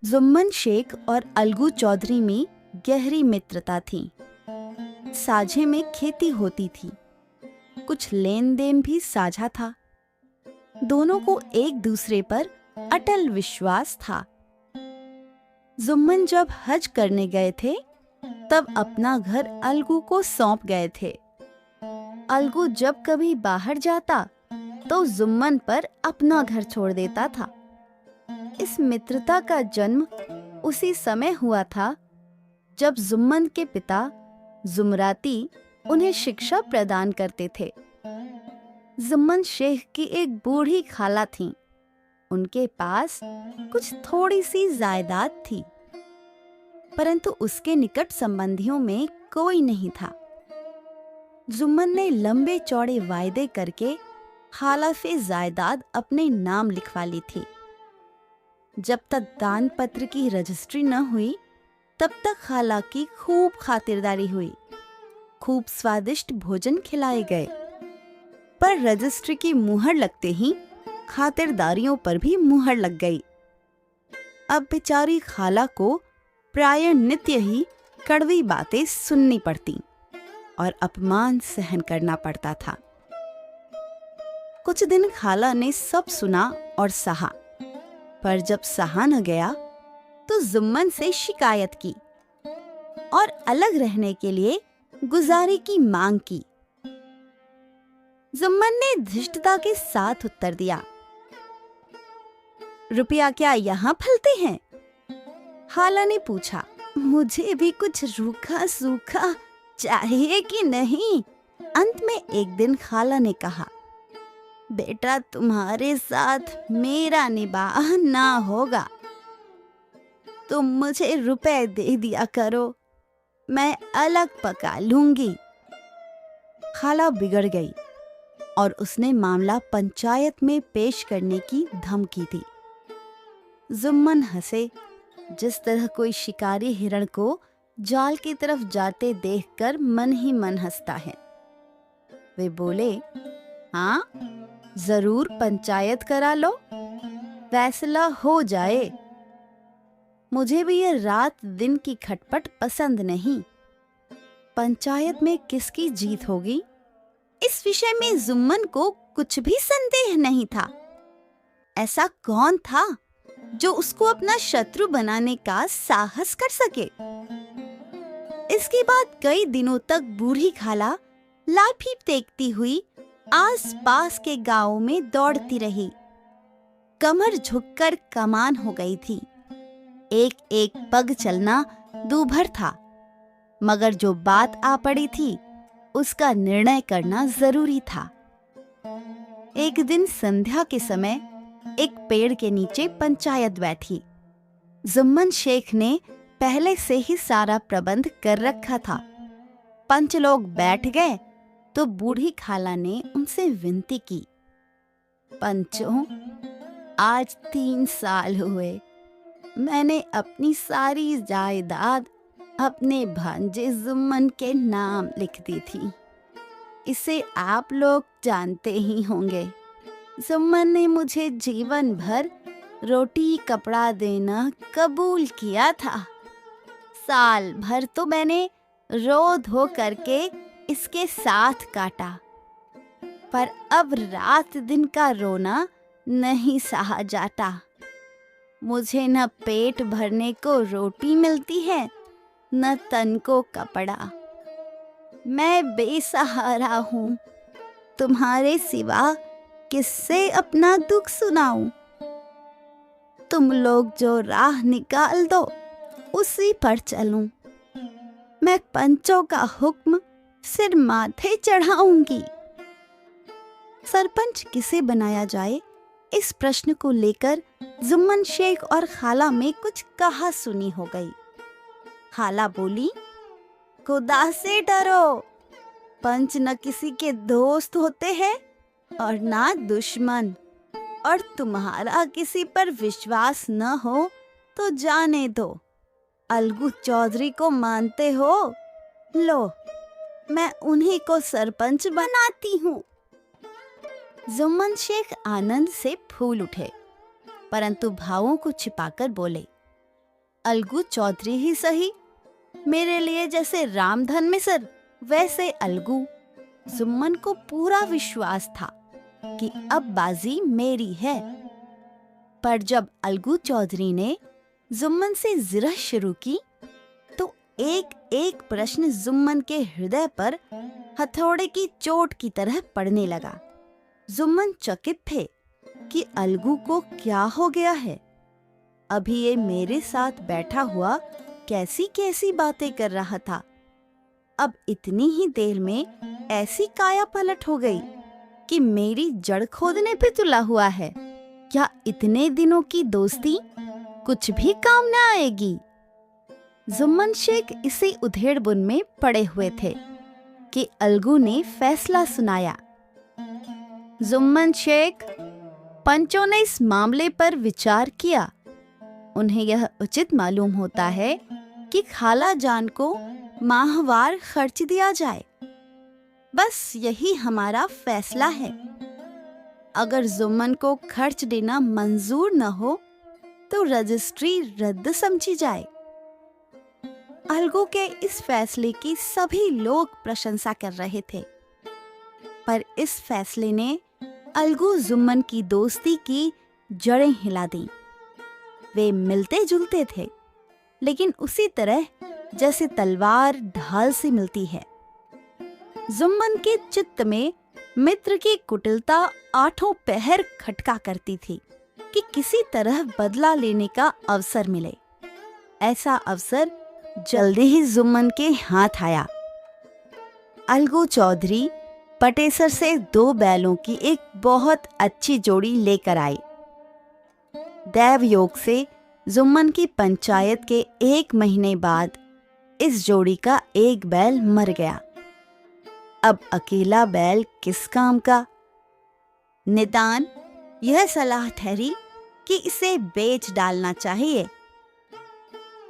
जुम्मन शेख और अलगू चौधरी में गहरी मित्रता थी। साझे में खेती होती थी, कुछ लेन देन भी साझा था। दोनों को एक दूसरे पर अटल विश्वास था। जुम्मन जब हज करने गए थे तब अपना घर अलगू को सौंप गए थे। अलगू जब कभी बाहर जाता तो जुम्मन पर अपना घर छोड़ देता था। इस मित्रता का जन्म उसी समय हुआ था जब जुम्मन के पिता जुमराती उन्हें शिक्षा प्रदान करते थे। जुम्मन शेख की एक बूढ़ी खाला थी। उनके पास कुछ थोड़ी सी जायदाद थी, परंतु उसके निकट संबंधियों में कोई नहीं था। जुम्मन ने लंबे चौड़े वायदे करके खाला से जायदाद अपने नाम लिखवा ली थी। जब तक दान पत्र की रजिस्ट्री न हुई तब तक खाला की खूब खातिरदारी हुई, खूब स्वादिष्ट भोजन खिलाए गए। पर रजिस्ट्री की मुहर लगते ही खातिरदारियों पर भी मुहर लग गई। अब बेचारी खाला को प्राय नित्य ही कड़वी बातें सुननी पड़ती और अपमान सहन करना पड़ता था। कुछ दिन खाला ने सब सुना और सहा, पर जब सहा न गया तो जुम्मन से शिकायत की और अलग रहने के लिए गुजारे की मांग की। जुम्मन ने धृष्टता के साथ उत्तर दिया, रुपया क्या यहाँ फलते हैं? खाला ने पूछा, मुझे भी कुछ रूखा सूखा चाहिए कि नहीं? अंत में एक दिन खाला ने कहा, बेटा तुम्हारे साथ मेरा निबाह ना होगा, तुम मुझे रुपए दे दिया करो, मैं अलग पका लूंगी। खाला बिगड़ गई और उसने मामला पंचायत में पेश करने की धमकी दी। जुम्मन हंसे, जिस तरह कोई शिकारी हिरण को जाल की तरफ जाते देखकर मन ही मन हंसता है। वे बोले, हाँ जरूर पंचायत करा लो, फैसला हो जाए। मुझे भी ये रात दिन की खटपट पसंद नहीं। पंचायत में किसकी जीत होगी, इस विषय में जुम्मन को कुछ भी संदेह नहीं था। ऐसा कौन था जो उसको अपना शत्रु बनाने का साहस कर सके? इसके बाद कई दिनों तक बूढ़ी खाला लाठी टेकती हुई आस-पास के गांवों में दौड़ती रही। कमर झुककर कमान हो गई थी। एक एक पग चलना दूभर था, मगर जो बात आ पड़ी थी उसका निर्णय करना जरूरी था। एक दिन संध्या के समय एक पेड़ के नीचे पंचायत बैठी। जुम्मन शेख ने पहले से ही सारा प्रबंध कर रखा था। पंच लोग बैठ गए तो बूढ़ी खाला ने उनसे विनती की, पंचों, आज 3 साल हुए मैंने अपनी सारी जायदाद अपने भांजे जुम्मन के नाम लिख दी थी। इसे आप लोग जानते ही होंगे। जुम्मन ने मुझे जीवन भर रोटी कपड़ा देना कबूल किया था। साल भर तो मैंने रो धो करके इसके साथ काटा, पर अब रात दिन का रोना नहीं सहा जाता। मुझे न पेट भरने को रोटी मिलती है, न तन को कपड़ा। मैं बेसहारा हूँ। तुम्हारे सिवा किससे अपना दुख सुनाऊं? तुम लोग जो राह निकाल दो उसी पर चलूं। मैं पंचों का हुक्म सिर माथे चढ़ाऊंगी। सरपंच किसे बनाया जाए, इस प्रश्न को लेकर जुम्मन शेख और खाला में कुछ कहा सुनी हो गई। खाला बोली, खुदा से डरो। पंच न किसी के दोस्त होते हैं और ना दुश्मन, और तुम्हारा किसी पर विश्वास न हो तो जाने दो। अलगू चौधरी को मानते हो? लो, मैं उन्हीं को सरपंच बनाती हूँ। जुम्मन शेख आनंद से फूल उठे, परंतु भावों को छिपाकर बोले, अलगू चौधरी ही सही, मेरे लिए जैसे रामधन मिसर वैसे अलगू। जुम्मन को पूरा विश्वास था कि अब बाजी मेरी है। पर जब अलगू चौधरी ने जुम्मन से जिरह शुरू की तो एक एक प्रश्न जुम्मन के हृदय पर हथौड़े की चोट की तरह पड़ने लगा। जुम्मन चकित थे कि अलगू को क्या हो गया है। अभी ये मेरे साथ बैठा हुआ कैसी कैसी बातें कर रहा था, अब इतनी ही देर में ऐसी काया पलट हो गई कि मेरी जड़ खोदने पे तुला हुआ है। क्या इतने दिनों की दोस्ती कुछ भी काम न आएगी? जुम्मन शेख इसी उधेड़बुन में पड़े हुए थे कि अलगू ने फैसला सुनाया। जुम्मन शेख, पंचों ने इस मामले पर विचार किया। उन्हें यह उचित मालूम होता है कि खाला जान को माहवार खर्च दिया जाए। बस यही हमारा फैसला है। अगर जुम्मन को खर्च देना मंजूर न हो तो रजिस्ट्री रद्द समझी जाए। अलगू के इस फैसले की सभी लोग प्रशंसा कर रहे थे, पर इस फैसले ने अलगू जुम्मन की दोस्ती की जड़ें हिला दी। वे मिलते जुलते थे, लेकिन उसी तरह जैसे तलवार ढाल से मिलती है। जुम्मन के चित्त में मित्र की कुटिलता आठों पहर खटका करती थी कि किसी तरह बदला लेने का अवसर मिले। ऐसा अवसर जल्दी ही जुम्मन के हाथ आया। अलगू चौधरी पटेसर से 2 बैलों की एक बहुत अच्छी जोड़ी लेकर आए। दैव योग से जुम्मन की पंचायत के 1 महीने बाद इस जोड़ी का एक बैल मर गया। अब अकेला बैल किस काम का? निदान यह सलाह ठहरी कि इसे बेच डालना चाहिए।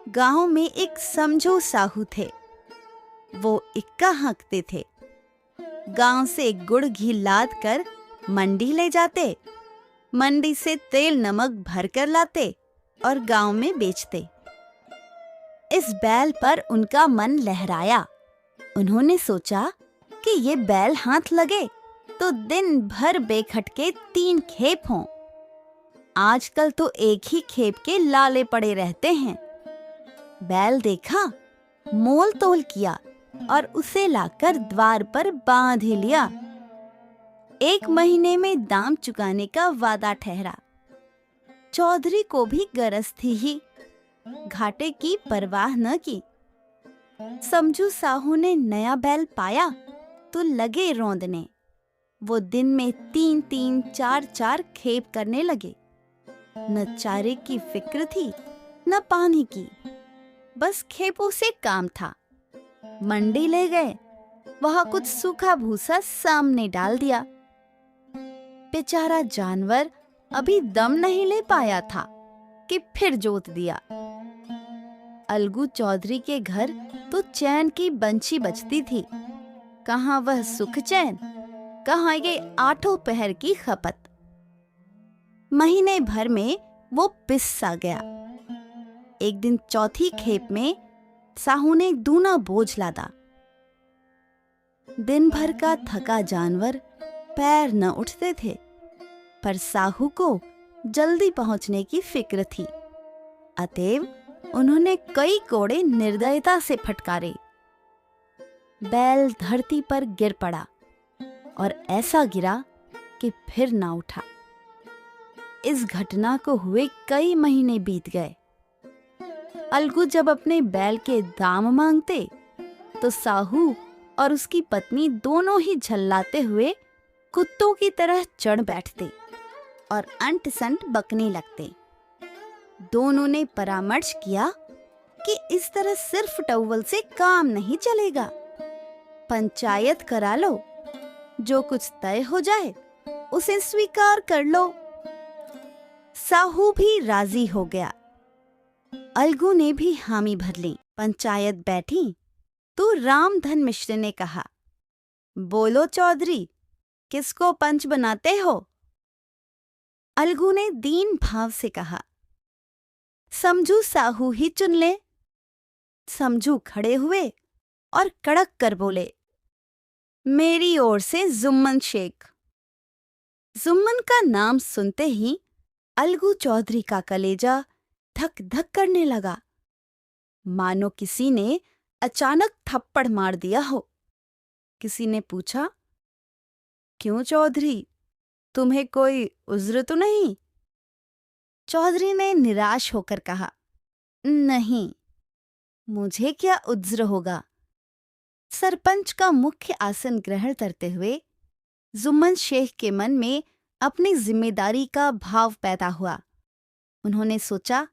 गांव में एक समझो साहू थे। वो इक्का हाँकते थे। गांव से गुड़ घी लाद कर मंडी ले जाते, मंडी से तेल नमक भर कर लाते और गांव में बेचते। इस बैल पर उनका मन लहराया। उन्होंने सोचा कि ये बैल हाथ लगे तो दिन भर बेखटके 3 खेप हों। आजकल तो एक ही खेप के लाले पड़े रहते हैं। बैल देखा, मोल तोल किया और उसे लाकर द्वार पर बांध ही लिया। 1 महीने में दाम चुकाने का वादा ठहरा। चौधरी को भी गरज थी ही, घाटे की परवाह न की। समझू साहू ने नया बैल पाया तो लगे रौंदने। वो दिन में 3-3, 4-4 खेप करने लगे। न चारे की फिक्र थी न पानी की, बस खेपों से काम था। मंडी ले गए, वहां कुछ सूखा भूसा सामने डाल दिया। बेचारा जानवर अभी दम नहीं ले पाया था कि फिर जोत दिया। अलगू चौधरी के घर तो चैन की बंशी बजती थी। कहाँ वह सुख चैन, कहाँ ये 8 पहर की खपत। महीने भर में वो पिस सा गया। एक दिन चौथी खेप में साहू ने दूना बोझ लादा। दिन भर का थका जानवर पैर न उठते थे, पर साहू को जल्दी पहुंचने की फिक्र थी। अतएव उन्होंने कई कोड़े निर्दयता से फटकारे। बैल धरती पर गिर पड़ा और ऐसा गिरा कि फिर ना उठा। इस घटना को हुए कई महीने बीत गए। अलगू जब अपने बैल के दाम मांगते तो साहू और उसकी पत्नी दोनों ही झल्लाते हुए कुत्तों की तरह चढ़ बैठते और अंट संट बकने लगते। दोनों ने परामर्श किया कि इस तरह सिर्फ टव्वल से काम नहीं चलेगा। पंचायत करा लो, जो कुछ तय हो जाए उसे स्वीकार कर लो। साहू भी राजी हो गया। अलगू ने भी हामी भर ली। पंचायत बैठी तो रामधन मिश्र ने कहा, बोलो चौधरी, किसको पंच बनाते हो? अलगू ने दीन भाव से कहा, समझू साहू ही चुन ले। समझू खड़े हुए और कड़क कर बोले, मेरी ओर से जुम्मन शेख। जुम्मन का नाम सुनते ही अलगू चौधरी का कलेजा धक धक करने लगा, मानो किसी ने अचानक थप्पड़ मार दिया हो। किसी ने पूछा, क्यों चौधरी, तुम्हें कोई उज्र तो नहीं? चौधरी ने निराश होकर कहा, नहीं, मुझे क्या उज्र होगा। सरपंच का मुख्य आसन ग्रहण करते हुए जुम्मन शेख के मन में अपनी जिम्मेदारी का भाव पैदा हुआ। उन्होंने सोचा,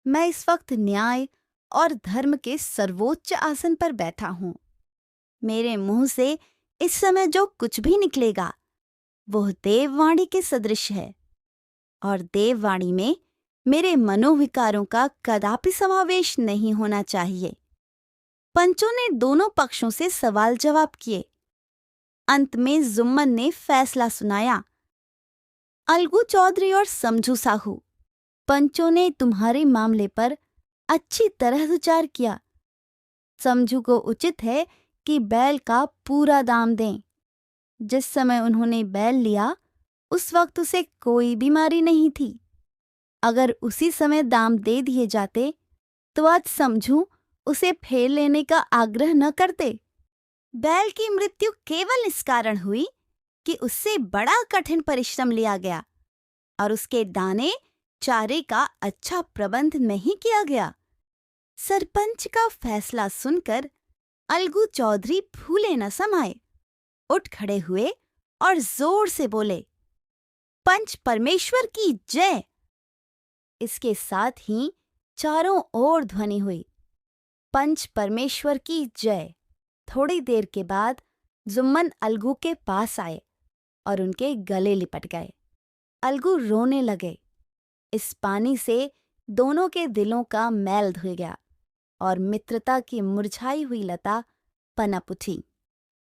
मैं इस वक्त न्याय और धर्म के सर्वोच्च आसन पर बैठा हूं। मेरे मुंह से इस समय जो कुछ भी निकलेगा वह देववाणी के सदृश है, और देववाणी में मेरे मनोविकारों का कदापि समावेश नहीं होना चाहिए। पंचों ने दोनों पक्षों से सवाल जवाब किए। अंत में जुम्मन ने फैसला सुनाया, अलगू चौधरी और समझू साहू, पंचों ने तुम्हारे मामले पर अच्छी तरह विचार किया। समझू को उचित है कि बैल का पूरा दाम दें। जिस समय उन्होंने बैल लिया उस वक्त उसे कोई बीमारी नहीं थी। अगर उसी समय दाम दे दिए जाते तो आज समझू उसे फेर लेने का आग्रह न करते। बैल की मृत्यु केवल इस कारण हुई कि उससे बड़ा कठिन परिश्रम लिया गया और उसके दाने चारे का अच्छा प्रबंध नहीं किया गया। सरपंच का फैसला सुनकर अलगू चौधरी फूले न समाये, उठ खड़े हुए और जोर से बोले, पंच परमेश्वर की जय। इसके साथ ही चारों ओर ध्वनि हुई, पंच परमेश्वर की जय। थोड़ी देर के बाद जुम्मन अलगू के पास आए और उनके गले लिपट गए। अलगू रोने लगे। इस पानी से दोनों के दिलों का मैल धुल गया और मित्रता की मुरझाई हुई लता पनप उठी।